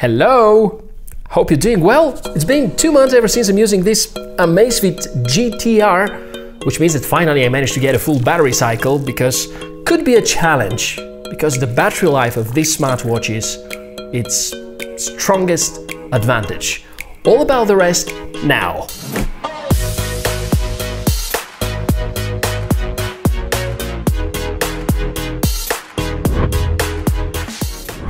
Hello! Hope you're doing well. It's been 2 months ever since I'm using this Amazfit GTR, which means that finally I managed to get a full battery cycle, because could be a challenge, because the battery life of this smartwatch is its strongest advantage. All about the rest now.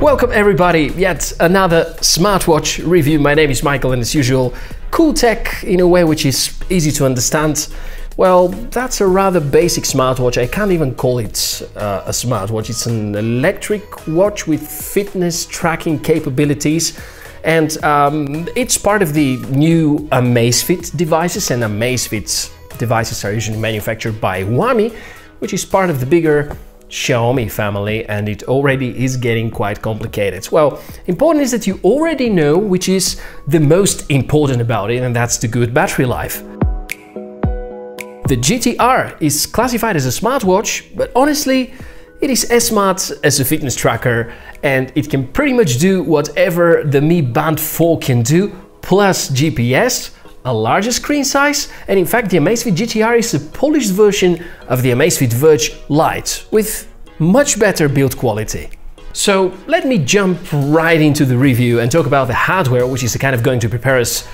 Welcome everybody, yet another smartwatch review. My name is Michael and as usual, cool tech in a way which is easy to understand. Well, that's a rather basic smartwatch. I can't even call it a smartwatch. It's an electric watch with fitness tracking capabilities. And it's part of the new Amazfit devices, and Amazfit devices are usually manufactured by Huawei, which is part of the bigger Xiaomi family, and it already is getting quite complicated. Well, important is that you already know which is the most important about it, and that's the good battery life. The GTR is classified as a smartwatch, but honestly, it is as smart as a fitness tracker, and it can pretty much do whatever the Mi Band 4 can do, plus GPS, a larger screen size, and in fact the Amazfit GTR is a polished version of the Amazfit Verge Lite with much better build quality. So let me jump right into the review and talk about the hardware, which is kind of going to prepare us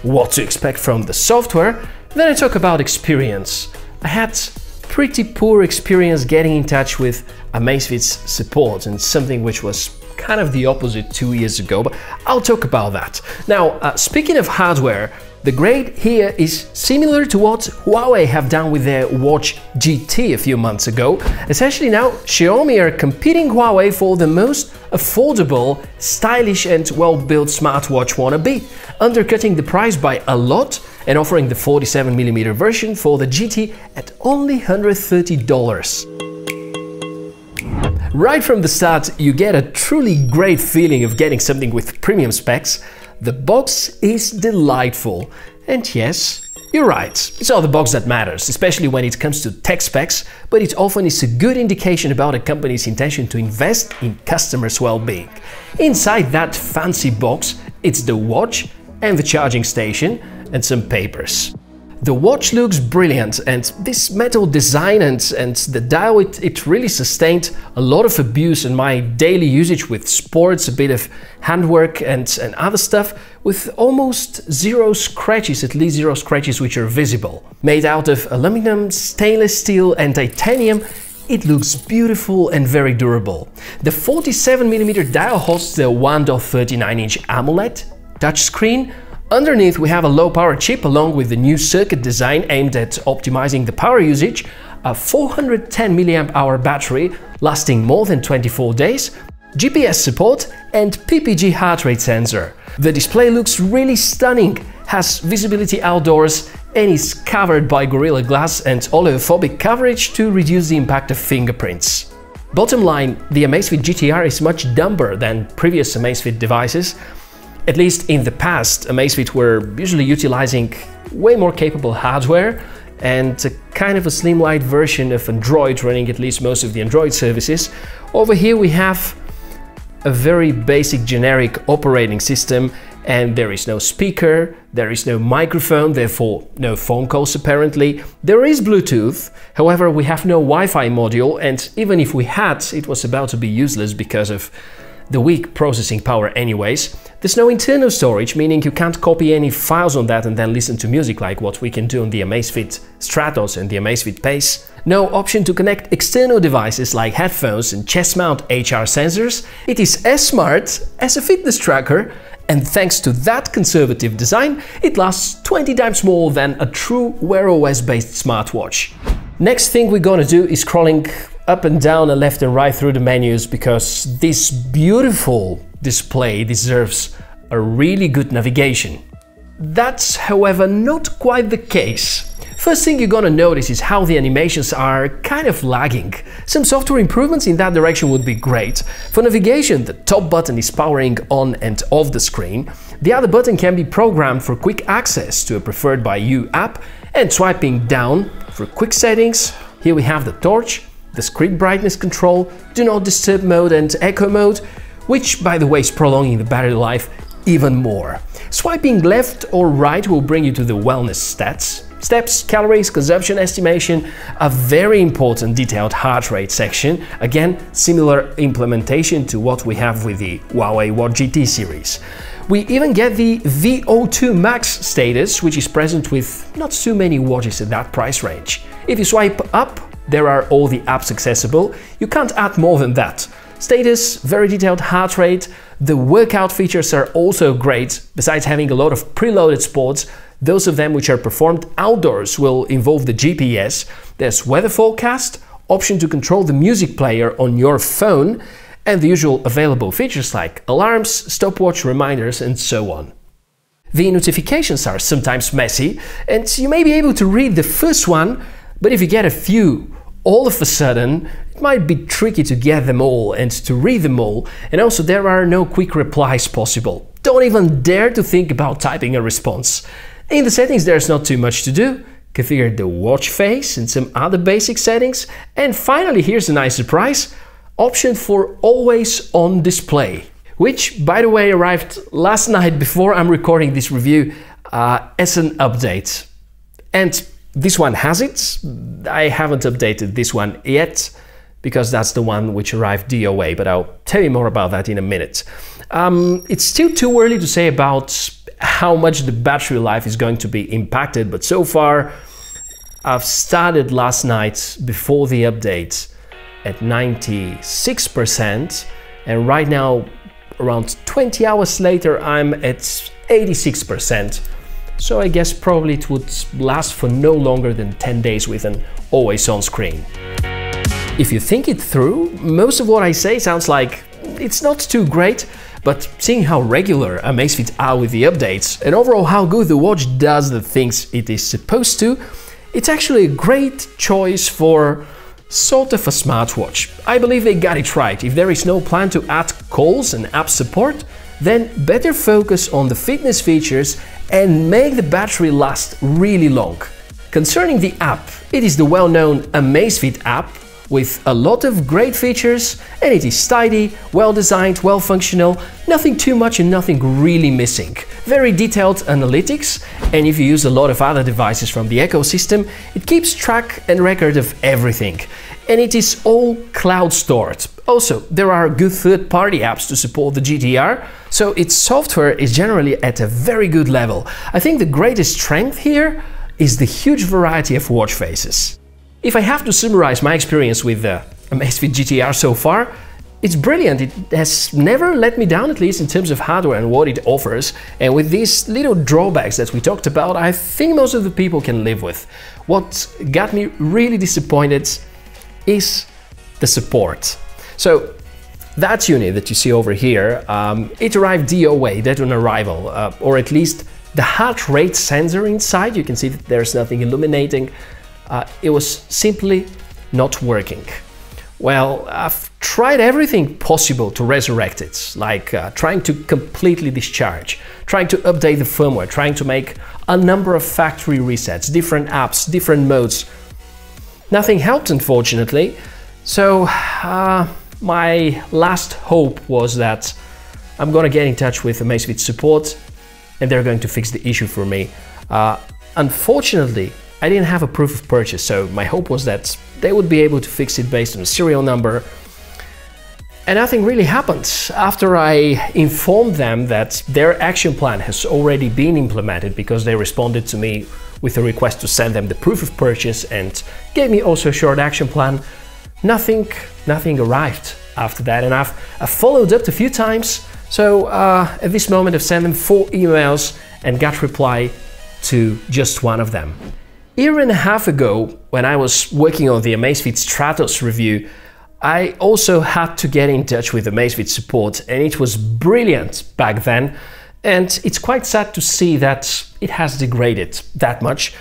what to expect from the software. Then I talk about experience. I had pretty poor experience getting in touch with Amazfit's support, and something which was kind of the opposite 2 years ago, but I'll talk about that. Now, speaking of hardware, the grade here is similar to what Huawei have done with their Watch GT a few months ago. Essentially now, Xiaomi are competing Huawei for the most affordable, stylish and well-built smartwatch wannabe, undercutting the price by a lot and offering the 47mm version for the GT at only $130. Right from the start, you get a truly great feeling of getting something with premium specs. The box is delightful, and yes, you're right, it's all the box that matters, especially when it comes to tech specs, but it often is a good indication about a company's intention to invest in customers' well-being. Inside that fancy box, it's the watch and the charging station and some papers. The watch looks brilliant, and this metal design and the dial, it really sustained a lot of abuse in my daily usage with sports, a bit of handwork and other stuff, with almost zero scratches, at least zero scratches which are visible. Made out of aluminum, stainless steel and titanium, it looks beautiful and very durable. The 47mm dial hosts the 1.39-inch AMOLED touchscreen. Underneath we have a low-power chip along with the new circuit design aimed at optimizing the power usage, a 410 mAh battery lasting more than 24 days, GPS support and PPG heart rate sensor. The display looks really stunning, has visibility outdoors and is covered by Gorilla Glass and oleophobic coverage to reduce the impact of fingerprints. Bottom line, the Amazfit GTR is much dumber than previous Amazfit devices. At least in the past, Amazfit were usually utilizing way more capable hardware and a kind of a slim light version of Android running at least most of the Android services. Over here we have a very basic generic operating system, and there is no speaker, there is no microphone, therefore no phone calls apparently. There is Bluetooth, however we have no Wi-Fi module, and even if we had, it was about to be useless because of the weak processing power anyways. There's no internal storage, meaning you can't copy any files on that and then listen to music like what we can do on the Amazfit Stratos and the Amazfit Pace. No option to connect external devices like headphones and chest mount HR sensors. It is as smart as a fitness tracker, and thanks to that conservative design, it lasts 20 times more than a true Wear OS based smartwatch. Next thing we're gonna do is scrolling up and down and left and right through the menus, because this beautiful display deserves a really good navigation. That's, however, not quite the case. First thing you're gonna notice is how the animations are kind of lagging. Some software improvements in that direction would be great. For navigation, the top button is powering on and off the screen. The other button can be programmed for quick access to a preferred by you app, and swiping down for quick settings. Here we have the torch, the screen brightness control, do not disturb mode and echo mode. which by the way is prolonging the battery life even more. Swiping left or right will bring you to the wellness stats. Steps, calories, consumption estimation, a very important detailed heart rate section. Again, similar implementation to what we have with the Huawei Watch GT series. We even get the VO2 max status, which is present with not too many watches at that price range. If you swipe up, there are all the apps accessible. You can't add more than that. Status, very detailed heart rate. The workout features are also great. Besides having a lot of preloaded sports, those of them which are performed outdoors will involve the GPS. There's weather forecast, option to control the music player on your phone, and the usual available features like alarms, stopwatch reminders, and so on. The notifications are sometimes messy, and you may be able to read the first one, but if you get a few all of a sudden, it might be tricky to get them all and to read them all, and also there are no quick replies possible. Don't even dare to think about typing a response. In the settings there's not too much to do. Configure the watch face and some other basic settings, and finally here's a nice surprise, option for always on display, which by the way arrived last night before I'm recording this review as an update. And this one has it. I haven't updated this one yet because that's the one which arrived DOA, but I'll tell you more about that in a minute. It's still too early to say about how much the battery life is going to be impacted, but so far I've started last night before the update at 96%, and right now around 20 hours later I'm at 86%. So I guess probably it would last for no longer than 10 days with an always on screen. If you think it through, most of what I say sounds like it's not too great, but seeing how regular Amazfit are with the updates and overall how good the watch does the things it is supposed to, it's actually a great choice for sort of a smartwatch. I believe they got it right. If there is no plan to add calls and app support, then better focus on the fitness features and make the battery last really long. Concerning the app, it is the well-known Amazfit app with a lot of great features, and it is tidy, well-designed, well-functional, nothing too much and nothing really missing. Very detailed analytics, and if you use a lot of other devices from the ecosystem, it keeps track and record of everything. And it is all cloud stored. Also, there are good third-party apps to support the GTR, so its software is generally at a very good level. I think the greatest strength here is the huge variety of watch faces. If I have to summarize my experience with the Amazfit GTR so far, it's brilliant. It has never let me down, at least in terms of hardware and what it offers. And with these little drawbacks that we talked about, I think most of the people can live with. What got me really disappointed is the support. So that unit that you see over here, it arrived DOA, dead on arrival, or at least the heart rate sensor inside. You can see that there's nothing illuminating. It was simply not working. Well, I've tried everything possible to resurrect it, like trying to completely discharge, trying to update the firmware, trying to make a number of factory resets, different apps, different modes. Nothing helped, unfortunately. So my last hope was that I'm gonna get in touch with Amazfit support and they're going to fix the issue for me. Unfortunately, I didn't have a proof of purchase, so my hope was that they would be able to fix it based on a serial number. And nothing really happened. After I informed them that their action plan has already been implemented because they responded to me with a request to send them the proof of purchase and gave me also a short action plan, nothing arrived after that. And I've followed up a few times. So at this moment I've sent them 4 emails and got reply to just one of them. A year and a half ago, when I was working on the Amazfit Stratos review, I also had to get in touch with Amazfit support, and it was brilliant back then. And it's quite sad to see that it has degraded that much.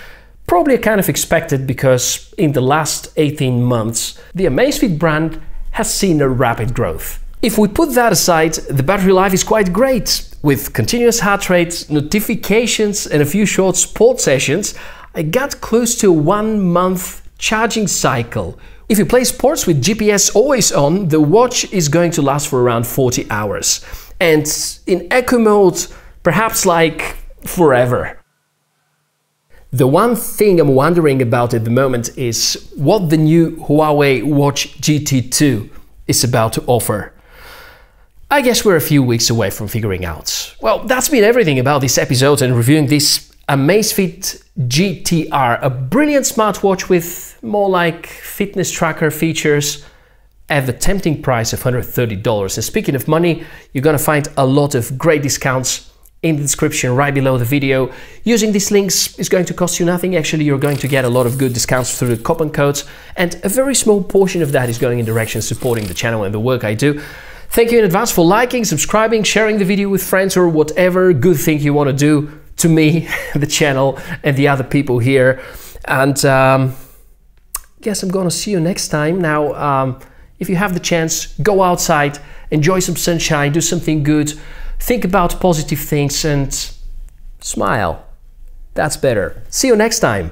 Probably kind of expected, because in the last 18 months, the Amazfit brand has seen a rapid growth. If we put that aside, the battery life is quite great. With continuous heart rate, notifications, and a few short sport sessions, I got close to a 1 month charging cycle, If you play sports with GPS always on, the watch is going to last for around 40 hours. And in eco mode, perhaps like forever. The one thing I'm wondering about at the moment is what the new Huawei Watch GT2 is about to offer. I guess we're a few weeks away from figuring out. Well, that's been everything about this episode and reviewing this Amazfit GTR, a brilliant smartwatch with more like fitness tracker features at the tempting price of $130. And speaking of money, you're gonna find a lot of great discounts in the description right below the video. Using these links is going to cost you nothing. Actually, you're going to get a lot of good discounts through the coupon codes, and a very small portion of that is going in direction supporting the channel and the work I do. Thank you in advance for liking, subscribing, sharing the video with friends, or whatever good thing you want to do to me, the channel, and the other people here. And guess I'm gonna see you next time. Now, if you have the chance, go outside, enjoy some sunshine, do something good, think about positive things and smile. That's better. See you next time.